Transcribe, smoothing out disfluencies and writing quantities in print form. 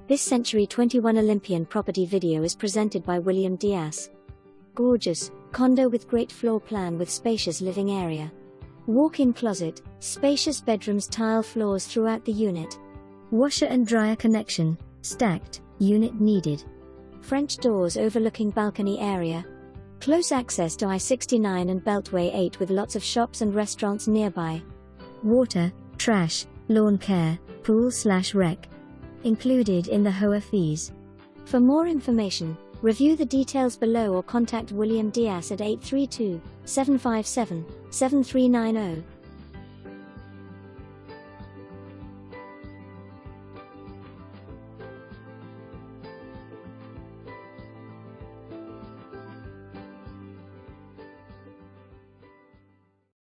This Century 21 Olympian property video is presented by William Diaz. Gorgeous condo with great floor plan with spacious living area. Walk-in closet, spacious bedrooms, tile floors throughout the unit. Washer and dryer connection, stacked, unit needed. French doors overlooking balcony area. Close access to I-69 and Beltway 8 with lots of shops and restaurants nearby. Water, trash, lawn care, pool/rec. Included in the HOA fees. For more information, review the details below or contact William Diaz at 832-757-7390.